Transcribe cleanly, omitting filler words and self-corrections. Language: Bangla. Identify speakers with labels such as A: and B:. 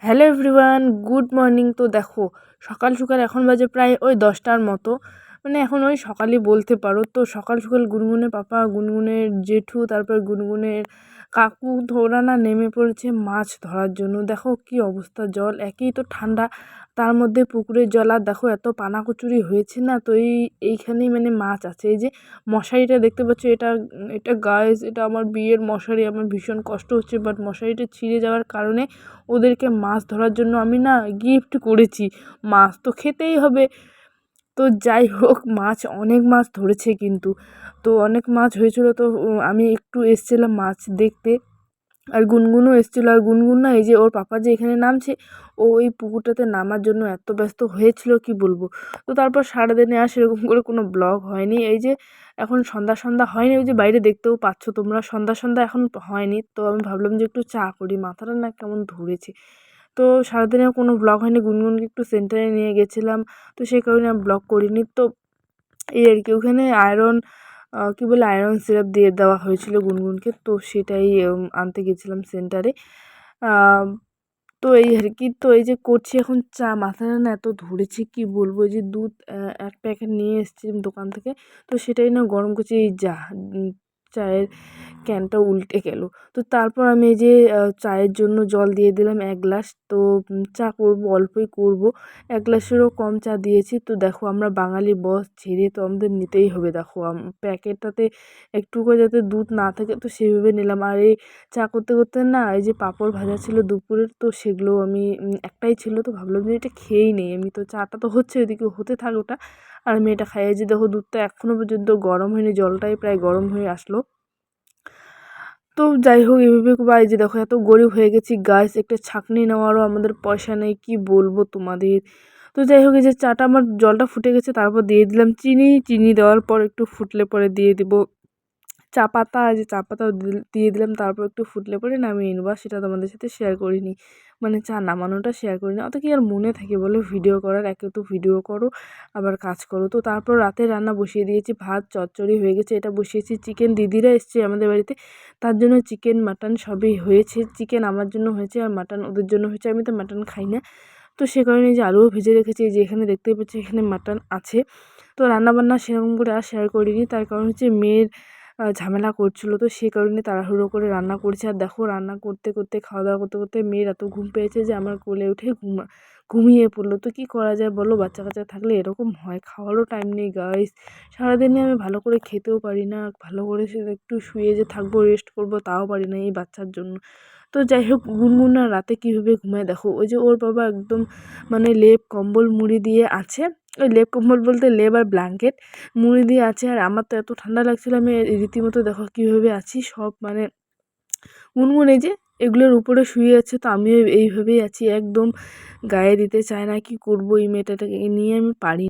A: Hello everyone, good morning. তো দেখো, সকাল সকাল এখন বাজে প্রায় ওই 10টার মতো, মানে এখন ওই সকালই বলতে পারো। তো সকাল সকাল গুনগুনের পাপা, গুনগুনের জেঠু, তারপর গুনগুনের কাকু ওরা না নেমে পড়েছে মাছ ধরার জন্য। দেখো কি অবস্থা, জল একেই তো ঠান্ডা, তার মধ্যে পুকুরের জল। আর দেখো এত পানা কচুরি হয়েছে না, তো এইখানেই মানে মাছ আছে। এই যে মশারিটা দেখতে পাচ্ছ, এটা গাইস, এটা আমার বিয়ের মশারি। আমার ভীষণ কষ্ট হচ্ছে, বাট মশারিটা ছিঁড়ে যাওয়ার কারণে ওদেরকে মাছ ধরার জন্য আমি না গিফট করেছি। মাছ তো খেতেই হবে। তো যাই হোক, অনেক মাছ ধরেছে কিন্তু। তো অনেক মাছ হয়েছিল, তো আমি একটু এসছিলাম মাছ দেখতে। আর গুনগুনও এসেছিলো। আর গুনগুন না, এই যে ওর পাপা যে এখানে নামছে, ও ওই পুকুরটাতে নামার জন্য এত ব্যস্ত হয়েছিল কি বলবো। তো তারপর সারাদিনে আর সেরকম করে কোনো ব্লগ হয়নি। এই যে এখন সন্ধ্যা সন্ধ্যা হয়নি, ওই যে বাইরে দেখতেও পাচ্ছ তোমরা, সন্ধ্যা সন্ধ্যা এখন হয়নি। তো আমি ভাবলাম যে একটু চা করি, মাথাটা না কেমন ধরেছে। তো সারাদিনে কোনো ব্লগ হয়নি। গুনগুনকে একটু সেন্টারে নিয়ে গেছিলাম, তো সেই কারণে আমি ব্লগ করিনি। তো এই আর কি, ওখানে কী বলে আয়রন সিরাপ দিয়ে দেওয়া হয়েছিল গুনগুনকে, তো সেটাই আনতে গেছিলাম সেন্টারে। তো এই আর কি, তো এই যে করছি এখন চা, মাথাটা না এত ধরেছে কি বলবো। এই যে দুধ এক প্যাকেট নিয়ে এসেছিলাম দোকান থেকে, তো সেটাই না গরম করছি। এই চায়ের ক্যানটা উল্টে গেল। তো তারপর আমি এই যে চায়ের জন্য জল দিয়ে দিলাম 1 গ্লাস। তো চা করব, অল্পই করব, 1 গ্লাসেরও কম চা দিয়েছি। তো দেখো, আমরা বাঙালি বস ছেড়ে তো আমাদের নিতেই হবে। দেখো প্যাকেটটাতে একটুকু যাতে দুধ না থাকে, তো সেভাবে নিলাম। আর এই চা করতে করতে না, এই যে পাঁপড় ভাজা ছিল দুপুরের, তো সেগুলো আমি একটাই ছিল, তো ভাবলাম যে এটা খেয়েই নেই আমি। তো চাটা তো হচ্ছে, ওইদিকে হতে থাক ওটা, আর আমি এটা খাইয়ে। যে দেখো, দুধটা এখনও পর্যন্ত গরম হয়নি, জলটাই প্রায় গরম হয়ে আসলো। তো যাই হোক, এভাবে বা এই যে দেখো, এত গরিব হয়ে গেছি গাইস, একটা ছাঁকনি নেওয়ারও আমাদের পয়সা নেই, কি বলবো তোমাদের। তো যাই হোক, এই যে চাটা আমার জলটা ফুটে গেছে, তারপর দিয়ে দিলাম চিনি দেওয়ার পর একটু ফুটলে পরে দিয়ে দিব চা পাতা। যে চা পাতাও দিয়ে দিলাম, তারপর একটু ফুটলে পরে নামিয়ে নেবো। সেটা তোমাদের সাথে শেয়ার করিনি, মানে চা নামানোটা শেয়ার করিনি। অত কি আর মনে থাকে বলো ভিডিও করার, একে তো ভিডিও করো আবার কাজ করো। তো তারপর রাতে রান্না বসিয়ে দিয়েছি, ভাত চচ্চড়ি হয়ে গেছে, এটা বসিয়েছি। চিকেন দিদিরা এসছে আমাদের বাড়িতে, তার জন্য চিকেন মাটন সবই হয়েছে। চিকেন আমার জন্য হয়েছে আর মাটন ওদের জন্য হয়েছে। আমি তো মাটন খাই না, তো সে কারণে যে আলুও ভেজে রেখেছি, যে এখানে দেখতেই পাচ্ছি এখানে মাটন আছে। তো রান্নাবান্না সেরকম করে আর শেয়ার করিনি, তার কারণ হচ্ছে মেয়ের ঝামেলা করছিল, তো সেই কারণে তাড়াহুড়ো করে রান্না করছি। আর দেখো, রান্না করতে করতে খাওয়া দাওয়া করতে করতে মেয়ের এত ঘুম পেয়েছে যে আমার কোলে উঠে ঘুমিয়ে পড়লো। তো কি করা যায় বলো, বাচ্চা কাচ্চা থাকলে এরকম হয়, খাওয়ারও টাইম নেই গাইস। সারাদিনে আমি ভালো করে খেতেও পারি না, ভালো করে সে একটু শুয়ে যে থাকবো, রেস্ট করবো, তাও পারি না এই বাচ্চার জন্য। তো যাই হোক, গুনগুন না রাতে কীভাবে ঘুমায় দেখো। ওই যে ওর বাবা একদম মানে লেপ কম্বল মুড়ি দিয়ে আছে, ওই লেপ কম্বল বলতে লেপ আর ব্ল্যাঙ্কেট মুড়ি দিয়ে আছে। আর আমার তো এত ঠান্ডা লাগছিল, আমি রীতিমতো দেখো কীভাবে আছি সব, মানে গুনগুন এই যে এগুলোর উপরে শুয়ে আছে, তো আমিও এইভাবেই আছি, একদম গায়ে দিতে চায় না। কি করবো, এই মেয়েটাকে নিয়ে আমি পারি।